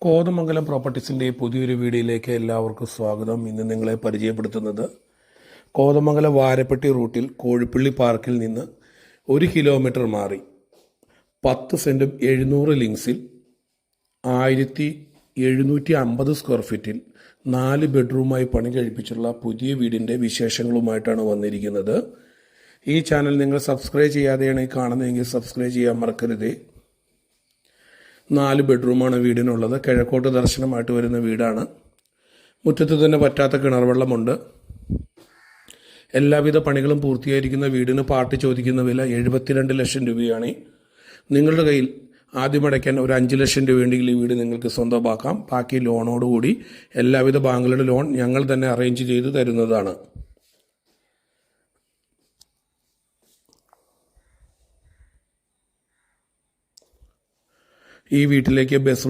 കോതമംഗലം പ്രോപ്പർട്ടീസിൻ്റെ പുതിയൊരു വീഡിയോയിലേക്ക് എല്ലാവർക്കും സ്വാഗതം. ഇന്ന് നിങ്ങളെ പരിചയപ്പെടുത്തുന്നത് കോതമംഗലം വാരപ്പെട്ടി റൂട്ടിൽ കോഴിപ്പള്ളി പാർക്കിൽ നിന്ന് 1 കിലോമീറ്റർ മാറി 10 സെൻറ്റും 700 ലിങ്സിൽ 1750 സ്ക്വയർ ഫീറ്റിൽ 4 ബെഡ്റൂമായി പണി കഴിപ്പിച്ചുള്ള പുതിയ വീടിൻ്റെ വിശേഷങ്ങളുമായിട്ടാണ് വന്നിരിക്കുന്നത്. ഈ ചാനൽ നിങ്ങൾ സബ്സ്ക്രൈബ് ചെയ്യാതെയാണ് ഈ കാണുന്നതെങ്കിൽ സബ്സ്ക്രൈബ് ചെയ്യാൻ മറക്കരുത്. 4 ബെഡ്റൂമാണ് വീടിനുള്ളത്. കിഴക്കോട്ട് ദർശനമായിട്ട് വരുന്ന വീടാണ്. മുറ്റത്ത് തന്നെ പറ്റാത്ത കിണർ വെള്ളമുണ്ട്. എല്ലാവിധ പണികളും പൂർത്തിയായിരിക്കുന്ന വീടിന് പാർട്ടി ചോദിക്കുന്ന വില 72 ലക്ഷം രൂപയാണ്. നിങ്ങളുടെ കയ്യിൽ ആദ്യം അടയ്ക്കാൻ ഒരു 5 ലക്ഷം രൂപയുണ്ടെങ്കിൽ ഈ വീട് നിങ്ങൾക്ക് സ്വന്തമാക്കാം. ബാക്കി ലോണോടുകൂടി എല്ലാവിധ ബാങ്കുകളുടെ ലോൺ ഞങ്ങൾ തന്നെ അറേഞ്ച് ചെയ്ത് തരുന്നതാണ്. ഈ വീട്ടിലേക്ക് ബസ്